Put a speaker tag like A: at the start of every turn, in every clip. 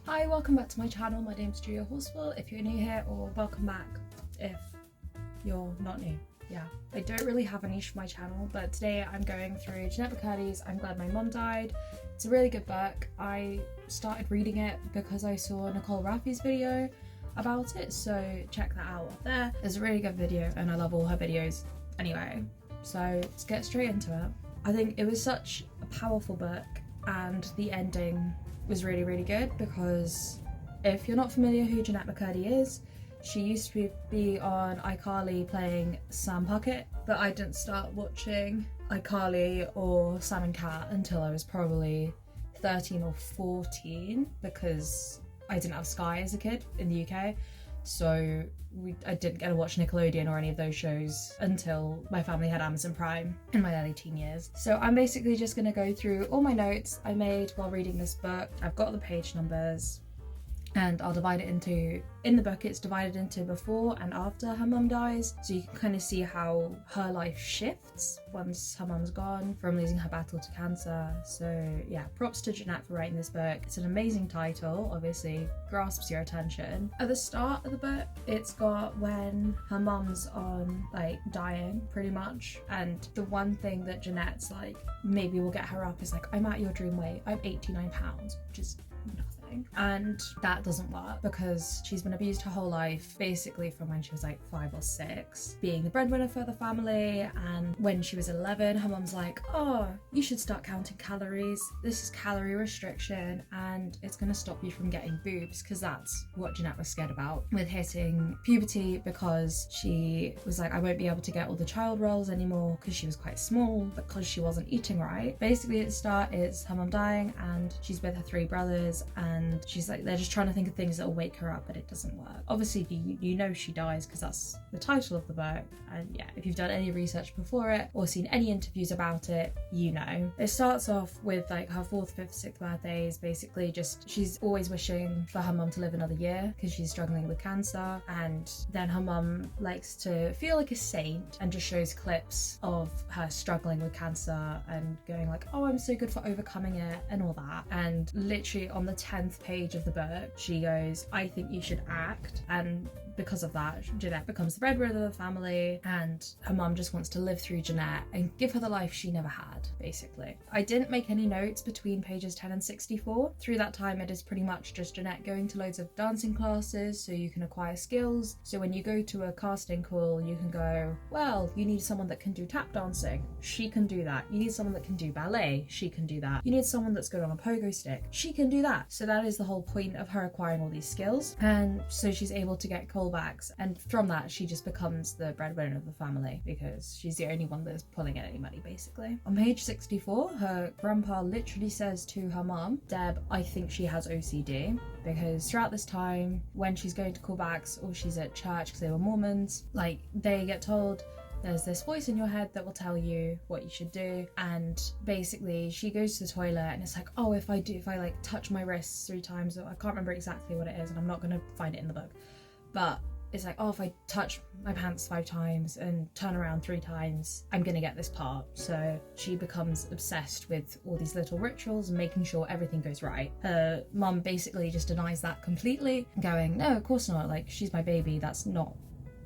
A: Hi, welcome back to my channel. My name's Julia Horsfall if you're new here, or welcome back if you're not new. Yeah, I don't really have a niche for my channel, but today I'm going through Jennette McCurdy's I'm Glad My Mum Died. It's a really good book. I started reading it because I saw Nicole Raffi's video about it, so check that out up there. It's a really good video and I love all her videos anyway, so let's get straight into it. I think it was such a powerful book and the ending was really good, because if you're not familiar who Jennette McCurdy is, she used to be on iCarly playing Sam Puckett, but I didn't start watching iCarly or Sam and Cat until I was probably 13 or 14 because I didn't have Sky as a kid in the UK, so I didn't get to watch Nickelodeon or any of those shows until my family had Amazon Prime in my early teen years. So I'm basically just going to go through all my notes I made while reading this book. I've got the page numbers and I'll divide it into, in the book it's divided into before and after her mum dies, so you can kind of see how her life shifts once her mum's gone from losing her battle to cancer. So yeah, props to Jennette for writing this book. It's an amazing title, obviously grasps your attention. At the start of the book, it's got when her mum's on like dying pretty much, and the one thing that Jennette's like maybe will get her up is like, I'm at your dream weight, I'm 89 pounds, which is nothing. And that doesn't work because she's been abused her whole life, basically from when she was like 5 or 6, being the breadwinner for the family. And when she was 11, her mum's like, oh, you should start counting calories, this is calorie restriction and it's going to stop you from getting boobs, because that's what Jennette was scared about with hitting puberty, because she was like, I won't be able to get all the child roles anymore because she was quite small, because she wasn't eating right. Basically at the start it's her mum dying and she's with her 3 brothers, and she's like, they're just trying to think of things that will wake her up, but it doesn't work. Obviously you know she dies because that's the title of the book, and yeah, if you've done any research before it or seen any interviews about it, you know. It starts off with like her 4th, 5th, 6th birthdays, basically just she's always wishing for her mum to live another year because she's struggling with cancer, and then her mum likes to feel like a saint and just shows clips of her struggling with cancer and going like, oh, I'm so good for overcoming it and all that. And literally on the 10th page of the book she goes, I think you should act, and because of that Jennette becomes the breadwinner of the family, and her mum just wants to live through Jennette and give her the life she never had, basically. I didn't make any notes between pages 10 and 64. Through that time it is pretty much just Jennette going to loads of dancing classes so you can acquire skills, so when you go to a casting call you can go, well, you need someone that can do tap dancing, she can do that. You need someone that can do ballet, she can do that. You need someone that's good on a pogo stick, she can do that. So that is the whole point of her acquiring all these skills, and so she's able to get callbacks, and from that she just becomes the breadwinner of the family because she's the only one that's pulling in any money, basically. On page 64 her grandpa literally says to her mum, Deb, I think she has OCD, because throughout this time when she's going to callbacks or she's at church, because they were Mormons, like they get told there's this voice in your head that will tell you what you should do, and basically she goes to the toilet and it's like, oh, if I like touch my wrists 3 times, or I can't remember exactly what it is and I'm not going to find it in the book, but it's like, oh, if I touch my pants 5 times and turn around 3 times, I'm gonna get this part. So she becomes obsessed with all these little rituals and making sure everything goes right. Her mum basically just denies that completely, going, no, of course not, like she's my baby, that's not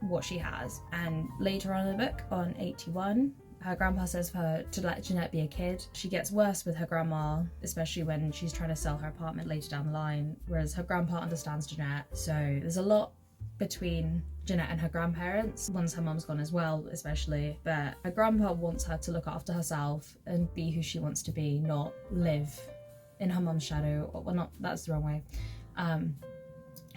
A: what she has. And later on in the book, on 81, her grandpa says for her to let Jennette be a kid. She gets worse with her grandma, especially when she's trying to sell her apartment later down the line, whereas her grandpa understands Jennette. So there's a lot between Jennette and her grandparents once her mum's gone as well, especially, but her grandpa wants her to look after herself and be who she wants to be, not live in her mum's shadow. Well, not, that's the wrong way.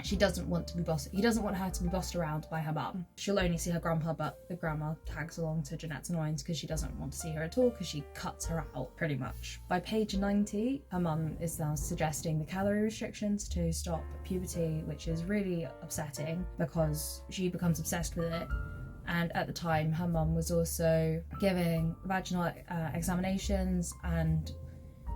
A: She doesn't want to be bossed. He doesn't want her to be bossed around by her mum. She'll only see her grandpa, but the grandma tags along to Jennette's annoyance because she doesn't want to see her at all, because she cuts her out pretty much. By page 90, her mum is now suggesting the calorie restrictions to stop puberty, which is really upsetting because she becomes obsessed with it. And at the time her mum was also giving vaginal examinations and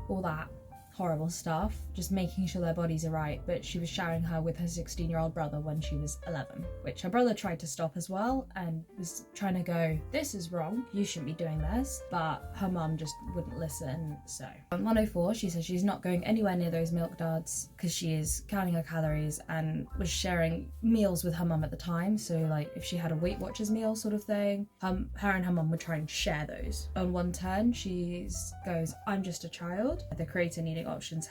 A: all that horrible stuff, just making sure their bodies are right, but she was sharing her with her 16-year-old brother when she was 11, which her brother tried to stop as well and was trying to go, this is wrong, you shouldn't be doing this, but her mum just wouldn't listen. So on 104, she says she's not going anywhere near those milk duds because she is counting her calories and was sharing meals with her mum at the time. So like if she had a Weight Watchers meal sort of thing, her and her mum would try and share those. On 110, she goes, I'm just a child. The creator needing options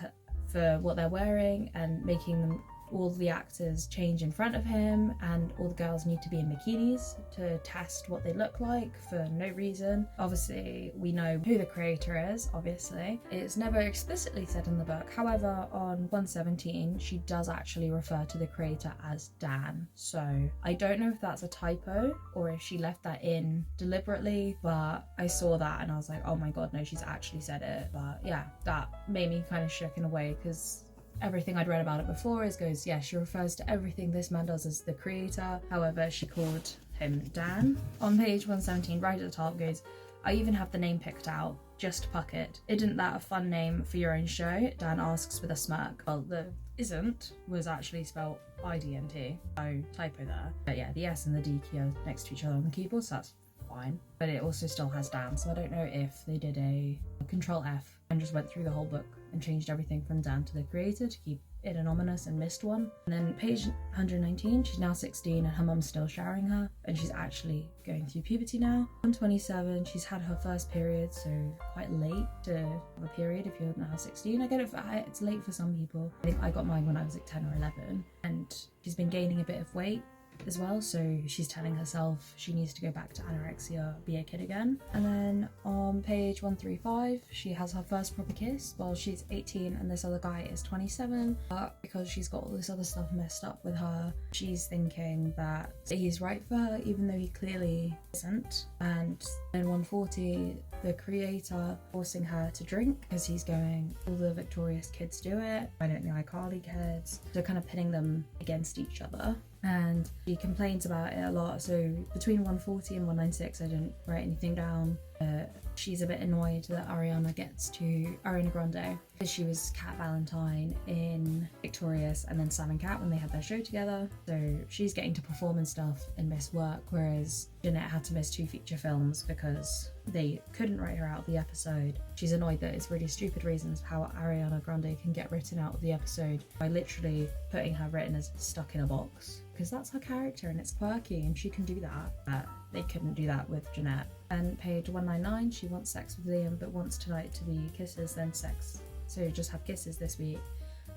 A: for what they're wearing and making them all the actors change in front of him, and all the girls need to be in bikinis to test what they look like for no reason. Obviously we know who the creator is, obviously. It's never explicitly said in the book. However, on 117 she does actually refer to the creator as Dan, so I don't know if that's a typo or if she left that in deliberately, but I saw that and I was like, oh my god, no, she's actually said it. But yeah, that made me kind of shook in a way, because everything I'd read about it before goes, yeah, she refers to everything this man does as the creator. However, she called him Dan. On page 117, right at the top, goes, I even have the name picked out, just Puckett. Isn't that a fun name for your own show? Dan asks with a smirk. Well, the isn't was actually spelled IDNT, so typo there. But yeah, the S and the D key are next to each other on the keyboard, so that's fine. But it also still has Dan, so I don't know if they did a Control F and just went through the whole book and changed everything from Dan to the creator to keep it anonymous and missed one. And then page 119, she's now 16 and her mum's still showering her, and she's actually going through puberty now. 127, she's had her first period, so quite late to have a period if you're now 16. I get it, it's late for some people. I think I got mine when I was like 10 or 11, and she's been gaining a bit of weight as well, so she's telling herself she needs to go back to anorexia, be a kid again. And then on page 135, she has her first proper kiss while she's 18 and this other guy is 27, but because she's got all this other stuff messed up with her, she's thinking that he's right for her even though he clearly isn't. And then 140, the creator forcing her to drink because he's going, all the Victorious kids do it, I don't think iCarly kids, so kind of pitting them against each other. And she complains about it a lot. So between 140 and 196, I didn't write anything down. She's a bit annoyed that Ariana Grande, because she was Cat Valentine in Victorious and then Sam and Cat when they had their show together. So she's getting to perform and stuff and miss work, whereas Jennette had to miss 2 feature films because they couldn't write her out of the episode. She's annoyed that it's really stupid reasons how Ariana Grande can get written out of the episode by literally putting her written as stuck in a box, because that's her character and it's quirky and she can do that, but they couldn't do that with Jennette. And page 199, she wants sex with Liam but wants tonight to be kisses then sex, so just have kisses this week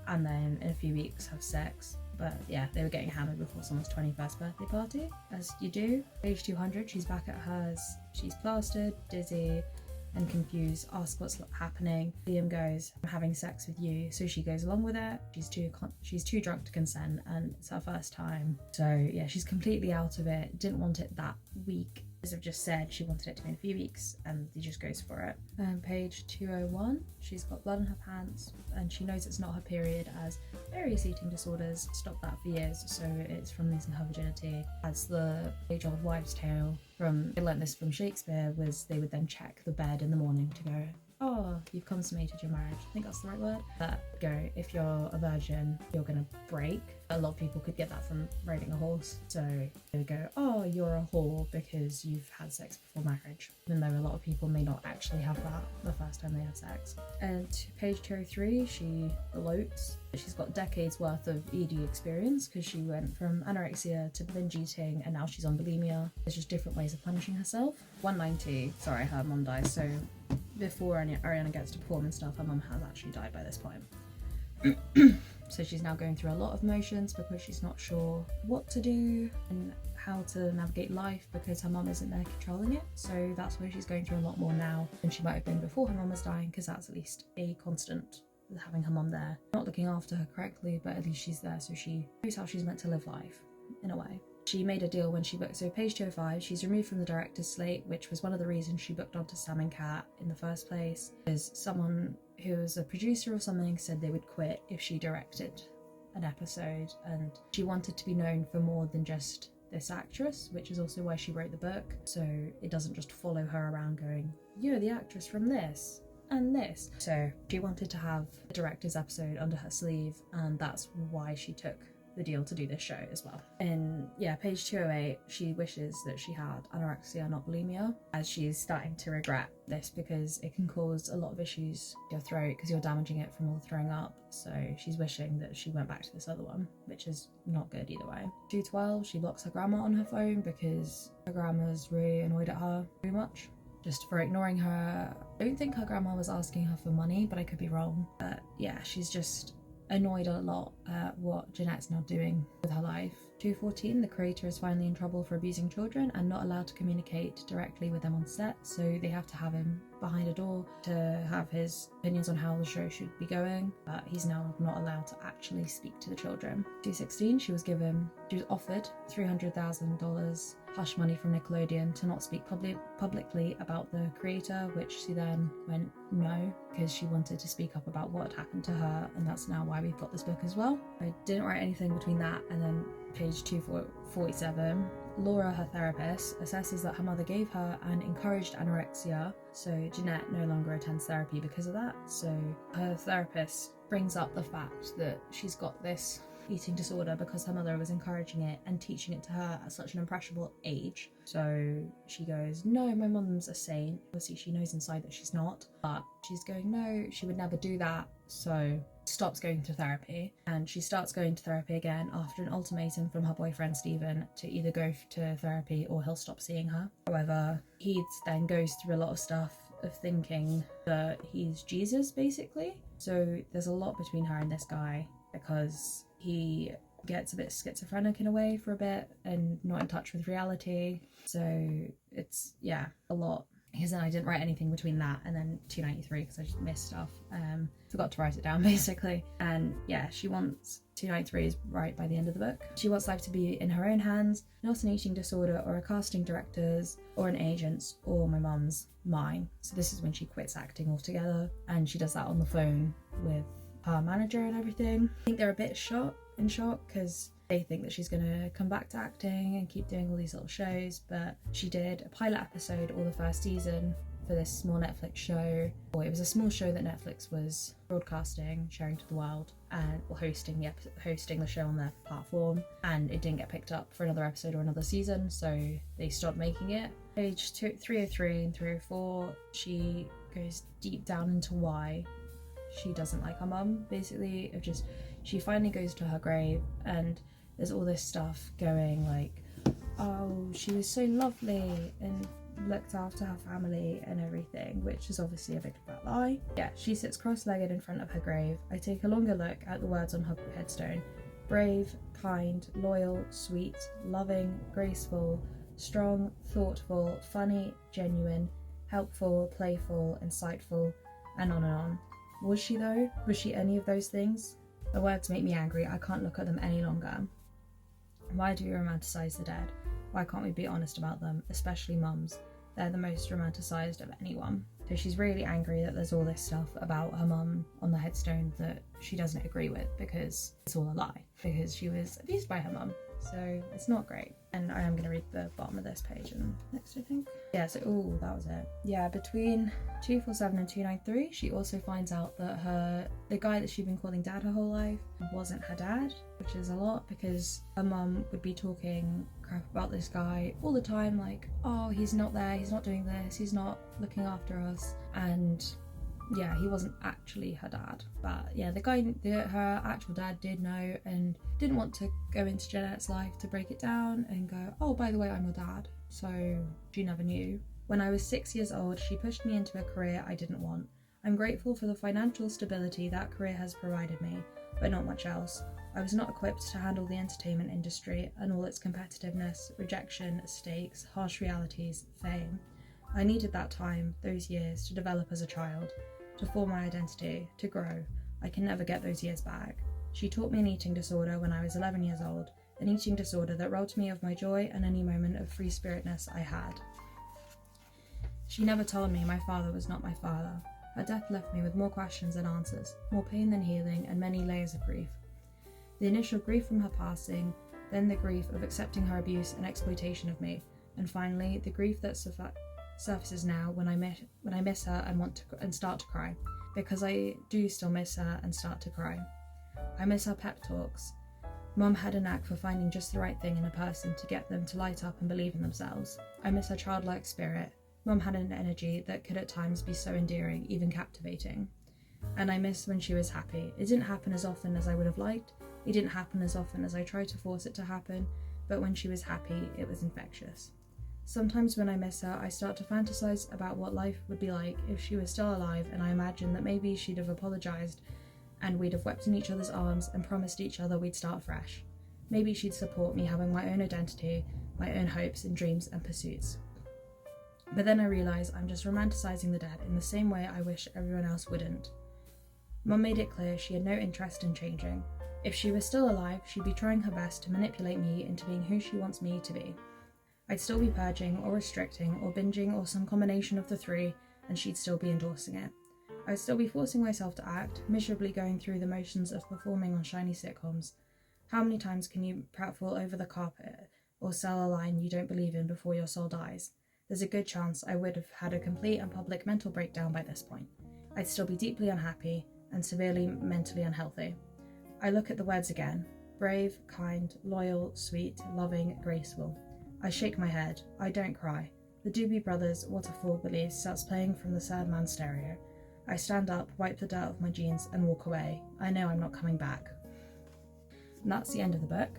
A: and then in a few weeks have sex. But yeah, they were getting hammered before someone's 21st birthday party, as you do. Page 200, she's back at hers. She's plastered, dizzy and confused, asks what's happening. Liam goes, I'm having sex with you, so she goes along with it. She's too drunk to consent and it's her first time. So yeah, she's completely out of it, didn't want it that week. As I've just said, she wanted it to be in a few weeks and he just goes for it. Page 201, she's got blood in her pants and she knows it's not her period as various eating disorders stopped that for years, so it's from losing her virginity. As the age-old wives' tale from, I learnt this from Shakespeare, was they would then check the bed in the morning to go, oh, you've consummated your marriage. I think that's the right word. But go, if you're a virgin, you're gonna break. A lot of people could get that from riding a horse. So they would go, oh, you're a whore because you've had sex before marriage. Even though a lot of people may not actually have that the first time they have sex. And page 203, she gloats. She's got decades worth of ED experience because she went from anorexia to binge eating and now she's on bulimia. There's just different ways of punishing herself. 190, sorry, her mum dies, so before Ariana gets to perform and stuff, her mum has actually died by this point. So she's now going through a lot of motions because she's not sure what to do and how to navigate life because her mum isn't there controlling it. So that's where she's going through a lot more now than she might have been before her mum was dying, because that's at least a constant, having her mum there. Not looking after her correctly, but at least she's there, so she knows how she's meant to live life, in a way. She made a deal when she booked, so page 205, she's removed from the director's slate, which was one of the reasons she booked onto Sam and Cat in the first place, because someone who was a producer or something said they would quit if she directed an episode, and she wanted to be known for more than just this actress, which is also why she wrote the book, so it doesn't just follow her around going, you're the actress from this. and this. So she wanted to have a director's episode under her sleeve, and that's why she took the deal to do this show as well. And yeah, page 208, she wishes that she had anorexia, not bulimia, as she's starting to regret this because it can cause a lot of issues to your throat because you're damaging it from all the throwing up. So she's wishing that she went back to this other one, which is not good either way. 212, she blocks her grandma on her phone because her grandma's really annoyed at her too much, just for ignoring her. I don't think her grandma was asking her for money, but I could be wrong. But yeah, she's just annoyed a lot at what Jennette's now doing with her life. 214, the creator is finally in trouble for abusing children and not allowed to communicate directly with them on set, so they have to have him behind a door to have his opinions on how the show should be going, but he's now not allowed to actually speak to the children. 216, she was offered $300,000 hush money from Nickelodeon to not speak publicly about the creator, which she then went no, because she wanted to speak up about what had happened to her, and that's now why we've got this book as well. I didn't write anything between that and then page 247. Laura, her therapist, assesses that her mother gave her and encouraged anorexia, so Jennette no longer attends therapy because of that. So her therapist brings up the fact that she's got this eating disorder because her mother was encouraging it and teaching it to her at such an impressionable age. So she goes, no, my mum's a saint. Obviously she knows inside that she's not, but she's going, no, she would never do that. So stops going to therapy, and she starts going to therapy again after an ultimatum from her boyfriend Stephen to either go to therapy or he'll stop seeing her. However, he then goes through a lot of stuff of thinking that he's Jesus basically. So there's a lot between her and this guy because he gets a bit schizophrenic in a way for a bit and not in touch with reality. So it's, yeah, a lot. Because then I didn't write anything between that and then 293 because I just missed stuff. Forgot to write it down basically. And yeah, she wants 293 is right by the end of the book. She wants life to be in her own hands, not an eating disorder or a casting director's or an agent's or my mum's, mine. So this is when she quits acting altogether, and she does that on the phone with her manager and everything. I think they're a bit in shock because they think that she's going to come back to acting and keep doing all these little shows, but she did a pilot episode all the first season for this small Netflix show. Or it was a small show that Netflix was broadcasting, sharing to the world, and hosting the show on their platform, and it didn't get picked up for another episode or another season, so they stopped making it. Page 303 and 304, she goes deep down into why she doesn't like her mum, basically, of just, she finally goes to her grave and there's all this stuff going like, oh, she was so lovely and looked after her family and everything, which is obviously a big fat lie. Yeah, she sits cross-legged in front of her grave. I take a longer look at the words on her headstone. Brave, kind, loyal, sweet, loving, graceful, strong, thoughtful, funny, genuine, helpful, playful, insightful, and on and on. Was she though? Was she any of those things? The words make me angry. I can't look at them any longer. Why do we romanticize the dead? Why can't we be honest about them, especially mums? They're the most romanticized of anyone. So she's really angry that there's all this stuff about her mum on the headstone that she doesn't agree with because it's all a lie, because she was abused by her mum. So it's not great. And I am going to read the bottom of this page and next, I think. Yeah, so, oh, that was it. Yeah, between 247 and 293, she also finds out that the guy that she'd been calling dad her whole life wasn't her dad, which is a lot because her mum would be talking crap about this guy all the time, like, oh, he's not there, he's not doing this, he's not looking after us, and yeah, he wasn't actually her dad. But yeah, her actual dad did know and didn't want to go into Jennette's life to break it down and go, oh, by the way, I'm your dad. So she never knew. When I was 6 years old, she pushed me into a career I didn't want. I'm grateful for the financial stability that career has provided me, but not much else. I was not equipped to handle the entertainment industry and all its competitiveness, rejection, stakes, harsh realities, fame. I needed that time, those years, to develop as a child, to form my identity, to grow. I can never get those years back. She taught me an eating disorder when I was 11 years old, an eating disorder that robbed me of my joy and any moment of free spiritness I had. She never told me my father was not my father. Her death left me with more questions than answers, more pain than healing, and many layers of grief. The initial grief from her passing, then the grief of accepting her abuse and exploitation of me, and finally the grief that surfaces now when I miss her and start to cry, because I do still miss her and start to cry. I miss our pep talks. Mum had a knack for finding just the right thing in a person to get them to light up and believe in themselves. I miss her childlike spirit. Mum had an energy that could at times be so endearing, even captivating. And I miss when she was happy. It didn't happen as often as I would have liked. It didn't happen as often as I tried to force it to happen, but when she was happy, it was infectious. Sometimes when I miss her, I start to fantasize about what life would be like if she was still alive, and I imagine that maybe she'd have apologised and we'd have wept in each other's arms and promised each other we'd start fresh. Maybe she'd support me having my own identity, my own hopes and dreams and pursuits. But then I realise I'm just romanticising the dead in the same way I wish everyone else wouldn't. Mum made it clear she had no interest in changing. If she was still alive, she'd be trying her best to manipulate me into being who she wants me to be. I'd still be purging or restricting or binging or some combination of the three, and she'd still be endorsing it. I'd still be forcing myself to act, miserably going through the motions of performing on shiny sitcoms. How many times can you pratfall over the carpet or sell a line you don't believe in before your soul dies? There's a good chance I would have had a complete and public mental breakdown by this point. I'd still be deeply unhappy and severely mentally unhealthy. I look at the words again. Brave, kind, loyal, sweet, loving, graceful. I shake my head. I don't cry. The Doobie Brothers' Waterfall Beliefs starts playing from the Sad Man stereo. I stand up, wipe the dirt off my jeans and walk away. I know I'm not coming back. And that's the end of the book.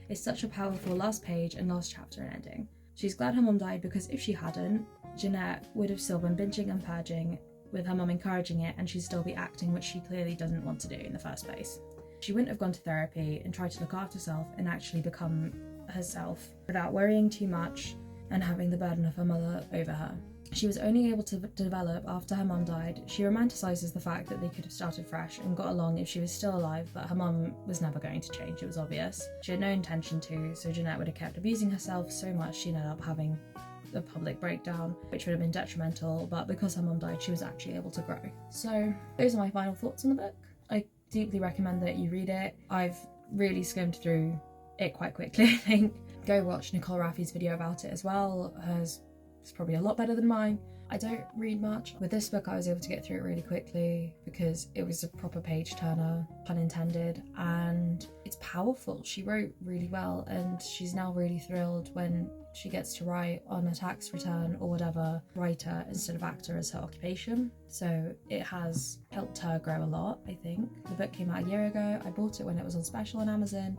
A: It's such a powerful last page and last chapter and ending. She's glad her mum died, because if she hadn't, Jennette would have still been binging and purging with her mum encouraging it, and she'd still be acting, which she clearly doesn't want to do in the first place. She wouldn't have gone to therapy and tried to look after herself and actually become herself without worrying too much and having the burden of her mother over her. She was only able to develop after her mum died. She romanticises the fact that they could have started fresh and got along if she was still alive, but her mum was never going to change, it was obvious. She had no intention to, so Jennette would have kept abusing herself so much she'd ended up having a public breakdown, which would have been detrimental, but because her mum died, she was actually able to grow. So those are my final thoughts on the book. I deeply recommend that you read it. I've really skimmed through it quite quickly, I think. Go watch Nicole Raffy's video about it as well. Hers is probably a lot better than mine. I don't read much. With this book I was able to get through it really quickly because it was a proper page turner, pun intended, and it's powerful. She wrote really well and she's now really thrilled when she gets to write on a tax return or whatever, writer instead of actor as her occupation. So it has helped her grow a lot, I think. The book came out a year ago. I bought it when it was on special on Amazon.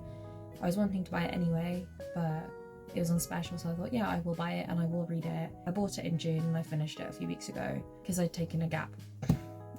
A: I was wanting to buy it anyway, but it was on special, so I thought, yeah, I will buy it and I will read it. I bought it in June and I finished it a few weeks ago because I'd taken a gap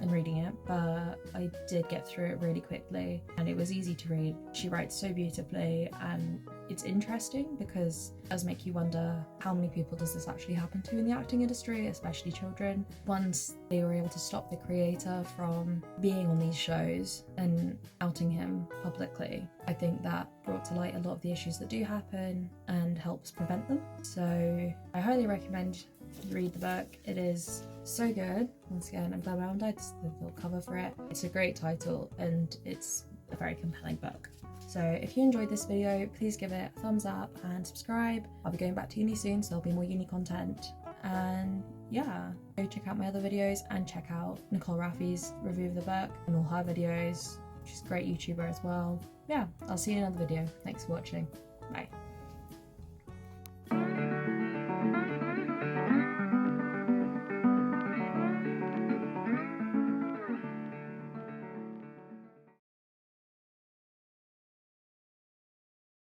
A: in reading it, but I did get through it really quickly and it was easy to read. She writes so beautifully and it's interesting because it does make you wonder how many people does this actually happen to in the acting industry, especially children. Once they were able to stop the creator from being on these shows and outing him publicly, I think that brought to light a lot of the issues that do happen and helps prevent them. So I highly recommend you read the book. It is so good. Once again, I'm glad my mum died. This is the little cover for it. It's a great title and it's a very compelling book. So if you enjoyed this video, please give it a thumbs up and subscribe. I'll be going back to uni soon, so there'll be more uni content. And yeah, go check out my other videos and check out Nicole Raffy's review of the book and all her videos. She's a great YouTuber as well. Yeah, I'll see you in another video. Thanks for watching. Bye.